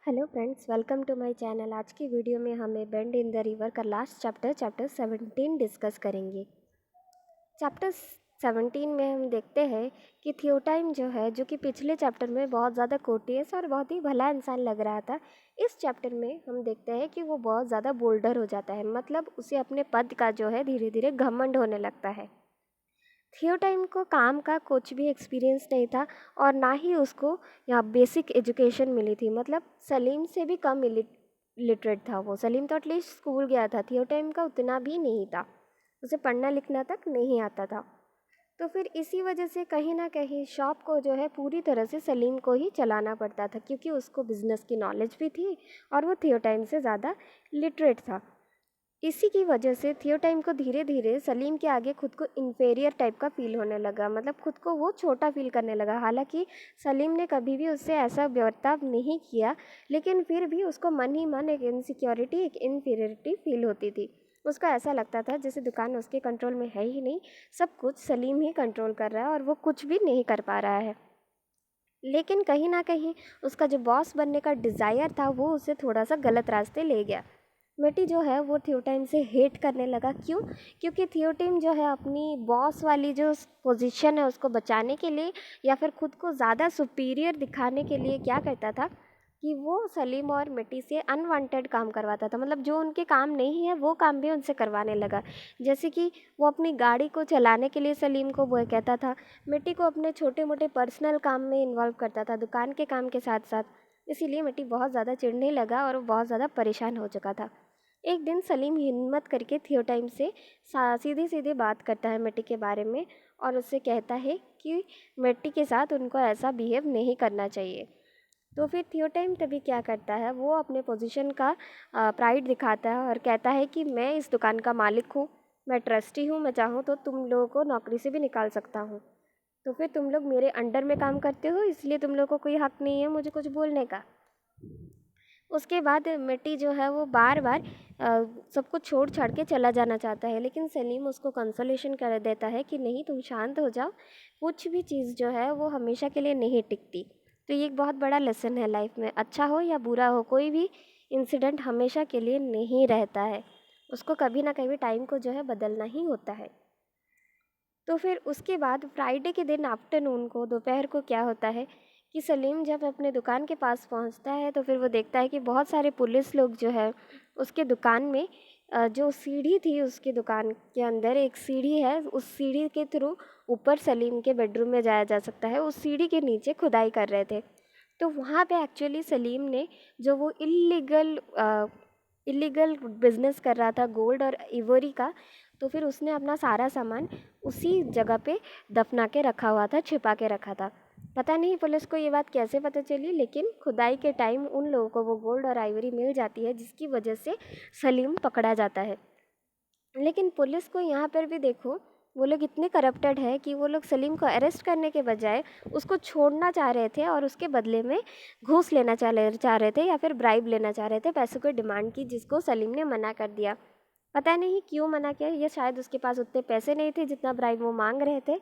Hello friends, welcome to my channel. आज की video में हमें बेंड इन द रिवर का लास्ट चैप्टर 17 डिस्कस करेंगे। चैप्टर 17 में हम देखते हैं कि थियोटाइम जो है, जो कि पिछले चैप्टर में बहुत ज़्यादा कोर्टियस और बहुत ही भला इंसान लग रहा था, इस चैप्टर में हम देखते हैं कि वो बहुत ज़्यादा बोल्डर हो जाता है। मतलब उसे अपने पद का जो है धीरे धीरे घमंड होने लगता है। थियोटाइम को काम का कुछ भी एक्सपीरियंस नहीं था और ना ही उसको यहाँ बेसिक एजुकेशन मिली थी। मतलब सलीम से भी कम लिटरेट था वो। सलीम तो एटलीस्ट स्कूल गया था, थियोटाइम का उतना भी नहीं था, उसे पढ़ना लिखना तक नहीं आता था। तो फिर इसी वजह से कहीं ना कहीं शॉप को जो है पूरी तरह से सलीम को ही चलाना पड़ता था, क्योंकि उसको बिज़नेस की नॉलेज भी थी और वो थियोटाइम से ज़्यादा लिटरेट था। इसी की वजह से थियोटाइम को धीरे धीरे सलीम के आगे खुद को इन्फेरियर टाइप का फील होने लगा। मतलब खुद को वो छोटा फील करने लगा। हालांकि सलीम ने कभी भी उससे ऐसा बर्ताव नहीं किया, लेकिन फिर भी उसको मन ही मन एक इनसिक्योरिटी, एक इन्फीरियरिटी फील होती थी। उसको ऐसा लगता था जैसे दुकान उसके कंट्रोल में है ही नहीं, सब कुछ सलीम ही कंट्रोल कर रहा है और वो कुछ भी नहीं कर पा रहा है। लेकिन कहीं ना कहीं उसका जो बॉस बनने का डिज़ायर था वो उसे थोड़ा सा गलत रास्ते ले गया। मिट्टी जो है वो थियोटाइम से हेट करने लगा। क्यों? क्योंकि थियोटाइम जो है अपनी बॉस वाली जो पोजीशन है उसको बचाने के लिए या फिर खुद को ज़्यादा सुपीरियर दिखाने के लिए क्या करता था कि वो सलीम और मिट्टी से अनवांटेड काम करवाता था। मतलब जो उनके काम नहीं है वो काम भी उनसे करवाने लगा। जैसे कि वो अपनी गाड़ी को चलाने के लिए सलीम को वो कहता था, मिट्टी को अपने छोटे मोटे पर्सनल काम में इन्वॉल्व करता था, दुकान के काम के साथ साथ। इसीलिए मिट्टी बहुत ज़्यादा चिढ़ने लगा और वो बहुत ज़्यादा परेशान हो चुका था। एक दिन सलीम हिम्मत करके थियोटाइम से सीधे सीधे बात करता है मिट्टी के बारे में और उससे कहता है कि मिट्टी के साथ उनको ऐसा बिहेव नहीं करना चाहिए। तो फिर थियोटाइम तभी क्या करता है, वो अपने पोजीशन का प्राइड दिखाता है और कहता है कि मैं इस दुकान का मालिक हूँ, मैं ट्रस्टी हूँ, मैं चाहूँ तो तुम लोगों को नौकरी से भी निकाल सकता हूँ। तो फिर तुम लोग मेरे अंडर में काम करते हो, इसलिए तुम लोगों को कोई हक नहीं है मुझे कुछ बोलने का। उसके बाद मिट्टी जो है वो बार बार सब कुछ छोड़ छाड़ के चला जाना चाहता है, लेकिन सलीम उसको कंसोलेशन कर देता है कि नहीं, तुम शांत हो जाओ, कुछ भी चीज़ जो है वो हमेशा के लिए नहीं टिकती। तो ये एक बहुत बड़ा लेसन है लाइफ में, अच्छा हो या बुरा हो, कोई भी इंसिडेंट हमेशा के लिए नहीं रहता है, उसको कभी ना कभी टाइम को जो है बदलना ही होता है। तो फिर उसके बाद फ्राइडे के दिन आफ्टरनून को, दोपहर को क्या होता है कि सलीम जब अपने दुकान के पास पहुंचता है तो फिर वो देखता है कि बहुत सारे पुलिस लोग जो है उसके दुकान में, जो सीढ़ी थी उसके दुकान के अंदर एक सीढ़ी है, उस सीढ़ी के थ्रू ऊपर सलीम के बेडरूम में जाया जा सकता है, उस सीढ़ी के नीचे खुदाई कर रहे थे। तो वहाँ पे एक्चुअली सलीम ने जो वो इलीगल बिजनेस कर रहा था गोल्ड और इवोरी का, तो फिर उसने अपना सारा सामान उसी जगह पे दफना के रखा हुआ था, छिपा के रखा था। पता नहीं पुलिस को ये बात कैसे पता चली, लेकिन खुदाई के टाइम उन लोगों को वो गोल्ड और आइवरी मिल जाती है, जिसकी वजह से सलीम पकड़ा जाता है। लेकिन पुलिस को यहाँ पर भी देखो, वो लोग इतने करप्टेड है कि वो लोग सलीम को अरेस्ट करने के बजाय उसको छोड़ना चाह रहे थे और उसके बदले में घूस लेना चाह रहे थे या फिर ब्राइब लेना चाह रहे थे, पैसों की डिमांड की, जिसको सलीम ने मना कर दिया। पता नहीं क्यों मना किया, ये शायद उसके पास उतने पैसे नहीं थे जितना ब्राइब वो मांग रहे थे,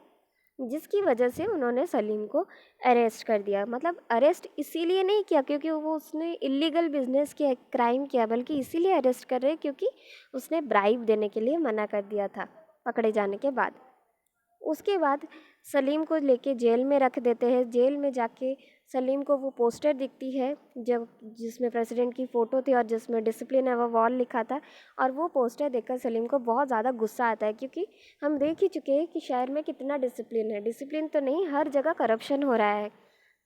जिसकी वजह से उन्होंने सलीम को अरेस्ट कर दिया। मतलब अरेस्ट इसीलिए नहीं किया क्योंकि वो उसने इलीगल बिजनेस किया, क्राइम किया, बल्कि इसीलिए अरेस्ट कर रहे क्योंकि उसने ब्राइब देने के लिए मना कर दिया था पकड़े जाने के बाद। उसके बाद सलीम को लेके जेल में रख देते हैं। जेल में जाके सलीम को वो पोस्टर दिखती है जब, जिसमें प्रेसिडेंट की फ़ोटो थी और जिसमें डिसिप्लिन है वो वॉल लिखा था। और वो पोस्टर देखकर सलीम को बहुत ज़्यादा गुस्सा आता है, क्योंकि हम देख ही चुके हैं कि शहर में कितना डिसिप्लिन है। डिसिप्लिन तो नहीं, हर जगह करप्शन हो रहा है।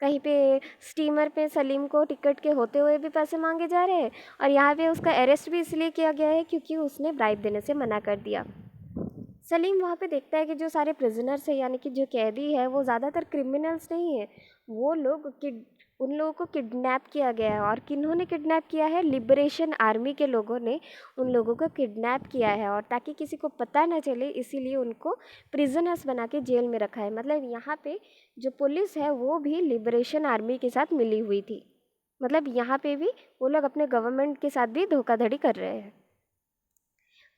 कहीं पे स्टीमर पे सलीम को टिकट के होते हुए भी पैसे मांगे जा रहे हैं, और यहाँ पे उसका अरेस्ट भी इसलिए किया गया है क्योंकि उसने ब्राइब देने से मना कर दिया। सलीम वहाँ पे देखता है कि जो सारे प्रिजनर्स हैं, यानी कि जो कैदी है, वो ज़्यादातर क्रिमिनल्स नहीं है। वो लोग उन लोगों को किडनैप किया गया है। और किन्होंने किडनैप किया है? लिबरेशन आर्मी के लोगों ने उन लोगों को किडनैप किया है, और ताकि किसी को पता ना चले इसीलिए उनको प्रिजनर्स बना के जेल में रखा है। मतलब यहाँ पे जो पुलिस है वो भी लिबरेशन आर्मी के साथ मिली हुई थी। मतलब यहाँ पे भी वो लोग अपने गवर्नमेंट के साथ भी धोखाधड़ी कर रहे हैं।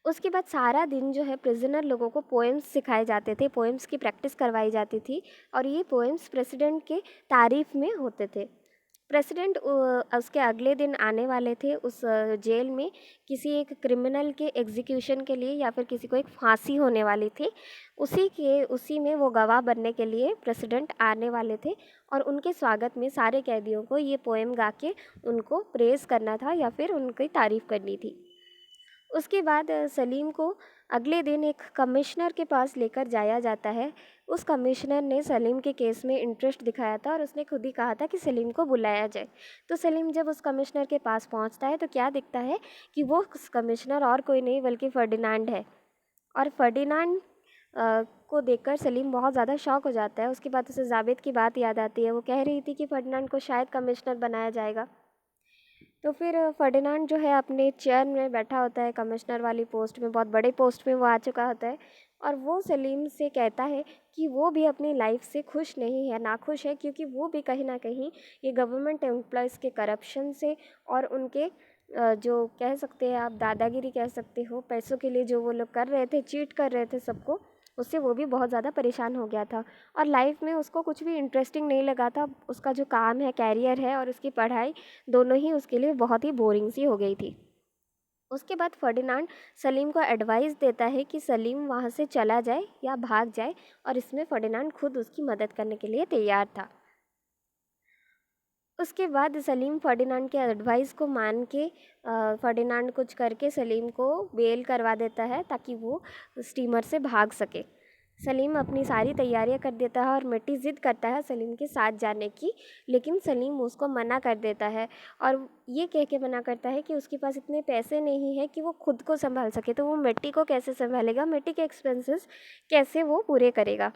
उसके बाद सारा दिन जो है प्रिजनर लोगों को पोएम्स सिखाए जाते थे, पोएम्स की प्रैक्टिस करवाई जाती थी, और ये पोएम्स प्रेसिडेंट के तारीफ में होते थे। प्रेसिडेंट उसके अगले दिन आने वाले थे उस जेल में किसी एक क्रिमिनल के एग्जीक्यूशन के लिए, या फिर किसी को एक फांसी होने वाली थी, उसी में वो गवाह बनने के लिए प्रेसिडेंट आने वाले थे। और उनके स्वागत में सारे कैदियों को ये पोएम गा के उनको प्रेज़ करना था या फिर उनकी तारीफ़ करनी थी। उसके बाद सलीम को अगले दिन एक कमिश्नर के पास लेकर जाया जाता है। उस कमिश्नर ने सलीम के केस में इंटरेस्ट दिखाया था और उसने खुद ही कहा था कि सलीम को बुलाया जाए। तो सलीम जब उस कमिश्नर के पास पहुंचता है तो क्या दिखता है कि वो कमिश्नर और कोई नहीं बल्कि फर्डिनांड है। और फर्डिनांड को देखकर सलीम बहुत ज़्यादा शॉक हो जाता है। उसके बाद उसे जावेद की बात याद आती है। वो कह रही थी कि फर्डिनांड को शायद कमिश्नर बनाया जाएगा। तो फिर फर्डिनांड जो है अपने चेयर में बैठा होता है, कमिश्नर वाली पोस्ट में, बहुत बड़े पोस्ट में वो आ चुका होता है। और वो सलीम से कहता है कि वो भी अपनी लाइफ से खुश नहीं है, नाखुश है, क्योंकि वो भी कहीं ना कहीं ये गवर्नमेंट एम्प्लॉयज़ के करप्शन से और उनके जो कह सकते हैं आप दादागिरी कह सकते हो, पैसों के लिए जो वो लोग कर रहे थे, चीट कर रहे थे सबको, उससे वो भी बहुत ज़्यादा परेशान हो गया था। और लाइफ में उसको कुछ भी इंटरेस्टिंग नहीं लगा था। उसका जो काम है, कैरियर है, और उसकी पढ़ाई, दोनों ही उसके लिए बहुत ही बोरिंग सी हो गई थी। उसके बाद फर्डिनांड सलीम को एडवाइस देता है कि सलीम वहाँ से चला जाए या भाग जाए, और इसमें फर्डिनांड खुद उसकी मदद करने के लिए तैयार था। उसके बाद सलीम फर्डिनांड के एडवाइस को मान के फर्डिनांड कुछ करके सलीम को बेल करवा देता है ताकि वो स्टीमर से भाग सके। सलीम अपनी सारी तैयारियां कर देता है और मिट्टी ज़िद करता है सलीम के साथ जाने की, लेकिन सलीम उसको मना कर देता है और ये कह के मना करता है कि उसके पास इतने पैसे नहीं है कि वो खुद को संभाल सके। तो वो मिट्टी को कैसे संभालेगा, मिट्टी के एक्सपेंसेस कैसे वो पूरे करेगा,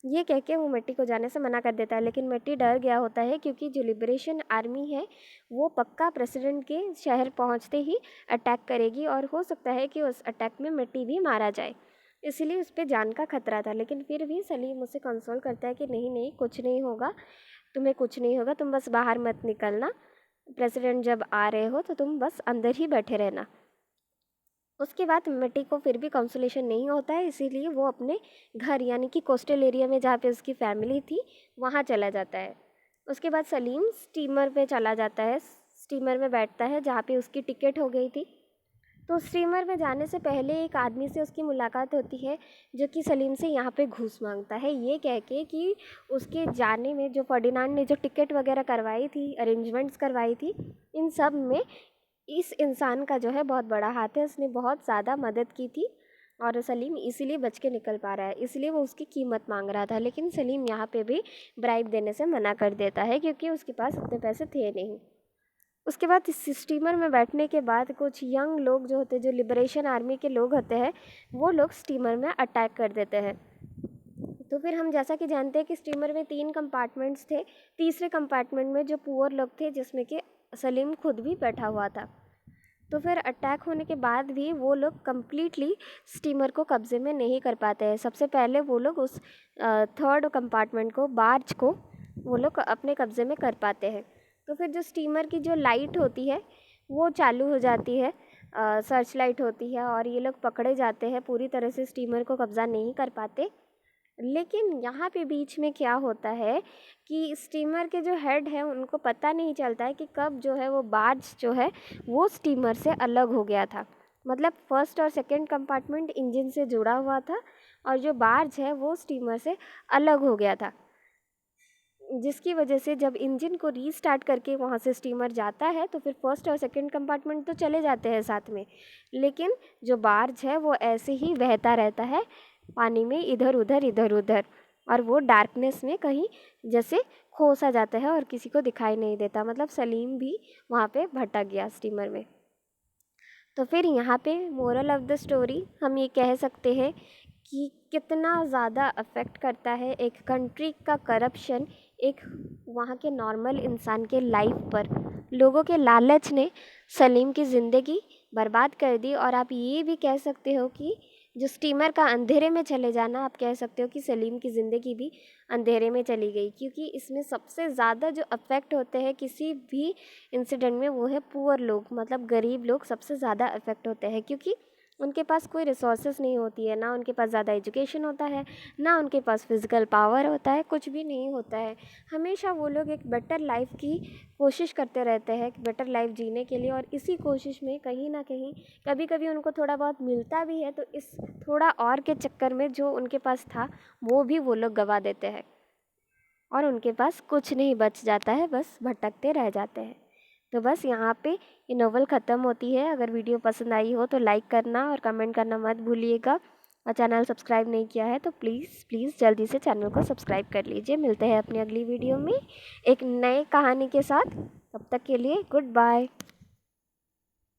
ये कह के वो मिट्टी को जाने से मना कर देता है। लेकिन मिट्टी डर गया होता है क्योंकि जो लिबरेशन आर्मी है वो पक्का प्रेसिडेंट के शहर पहुंचते ही अटैक करेगी, और हो सकता है कि उस अटैक में मिट्टी भी मारा जाए, इसलिए उस पर जान का खतरा था। लेकिन फिर भी सलीम उसे कंसोल करता है कि नहीं नहीं, कुछ नहीं होगा, तुम्हें कुछ नहीं होगा, तुम बस बाहर मत निकलना, प्रेसिडेंट जब आ रहे हो तो तुम बस अंदर ही बैठे रहना। उसके बाद मिट्टी को फिर भी कंसोलेशन नहीं होता है, इसीलिए वो अपने घर यानी कि कोस्टल एरिया में जहाँ पे उसकी फैमिली थी वहाँ चला जाता है। उसके बाद सलीम स्टीमर पे चला जाता है, स्टीमर में बैठता है जहाँ पे उसकी टिकट हो गई थी। तो स्टीमर में जाने से पहले एक आदमी से उसकी मुलाकात होती है जो कि सलीम से यहाँ पे घूस मांगता है, ये कह के कि उसके जाने में जो फर्डिनांड ने जो टिकट वगैरह करवाई थी, अरेंजमेंट्स करवाई थी, इन सब में इस इंसान का जो है बहुत बड़ा हाथ है, उसने बहुत ज़्यादा मदद की थी और सलीम इसीलिए बच के निकल पा रहा है, इसलिए वो उसकी कीमत मांग रहा था। लेकिन सलीम यहाँ पे भी ब्राइब देने से मना कर देता है क्योंकि उसके पास उतने पैसे थे नहीं। उसके बाद इस स्टीमर में बैठने के बाद कुछ यंग लोग जो होते हैं, जो लिबरेशन आर्मी के लोग होते हैं, वो लोग स्टीमर में अटैक कर देते हैं। तो फिर हम जैसा कि जानते हैं कि स्टीमर में 3 कंपार्टमेंट्स थे। तीसरे कंपार्टमेंट में जो पुअर लोग थे जिसमें कि सलीम खुद भी बैठा हुआ था। तो फिर अटैक होने के बाद भी वो लोग कम्प्लीटली स्टीमर को कब्ज़े में नहीं कर पाते हैं। सबसे पहले वो लोग उस थर्ड कंपार्टमेंट को, बार्ज को, वो लोग अपने कब्ज़े में कर पाते हैं। तो फिर जो स्टीमर की जो लाइट होती है वो चालू हो जाती है, सर्च लाइट होती है, और ये लोग पकड़े जाते हैं, पूरी तरह से स्टीमर को कब्ज़ा नहीं कर पाते। लेकिन यहाँ पे बीच में क्या होता है कि स्टीमर के जो हेड हैं उनको पता नहीं चलता है कि कब जो है वो बार्ज जो है वो स्टीमर से अलग हो गया था। मतलब फर्स्ट और सेकंड कंपार्टमेंट इंजन से जुड़ा हुआ था और जो बार्ज है वो स्टीमर से अलग हो गया था, जिसकी वजह से जब इंजन को रीस्टार्ट करके वहाँ से स्टीमर जाता है तो फिर फर्स्ट और सेकंड कंपार्टमेंट तो चले जाते हैं साथ में, लेकिन जो बार्ज है वो ऐसे ही बहता रहता है पानी में, इधर उधर, और वो डार्कनेस में कहीं जैसे खो सा जाता है और किसी को दिखाई नहीं देता। मतलब सलीम भी वहाँ पे भटक गया स्टीमर में। तो फिर यहाँ पे मोरल ऑफ द स्टोरी हम ये कह सकते हैं कि कितना ज़्यादा अफेक्ट करता है एक कंट्री का करप्शन एक वहाँ के नॉर्मल इंसान के लाइफ पर। लोगों के लालच ने सलीम की ज़िंदगी बर्बाद कर दी, और आप ये भी कह सकते हो कि जो स्टीमर का अंधेरे में चले जाना, आप कह सकते हो कि सलीम की ज़िंदगी भी अंधेरे में चली गई, क्योंकि इसमें सबसे ज़्यादा जो अफेक्ट होते हैं किसी भी इंसिडेंट में वो है पुअर लोग, मतलब गरीब लोग सबसे ज़्यादा अफेक्ट होते हैं। क्योंकि उनके पास कोई रिसोर्सेज नहीं होती है, ना उनके पास ज़्यादा एजुकेशन होता है, ना उनके पास फिज़िकल पावर होता है, कुछ भी नहीं होता है। हमेशा वो लोग एक बेटर लाइफ की कोशिश करते रहते हैं, बेटर लाइफ जीने के लिए, और इसी कोशिश में कहीं ना कहीं कभी कभी उनको थोड़ा बहुत मिलता भी है, तो इस थोड़ा और के चक्कर में जो उनके पास था वो भी वो लोग गवा देते हैं और उनके पास कुछ नहीं बच जाता है, बस भटकते रह जाते हैं। तो बस यहाँ पे ये नॉवल ख़त्म होती है। अगर वीडियो पसंद आई हो तो लाइक करना और कमेंट करना मत भूलिएगा, और चैनल सब्सक्राइब नहीं किया है तो प्लीज़ प्लीज़ जल्दी से चैनल को सब्सक्राइब कर लीजिए। मिलते हैं अपनी अगली वीडियो में एक नए कहानी के साथ। तब तक के लिए गुड बाय।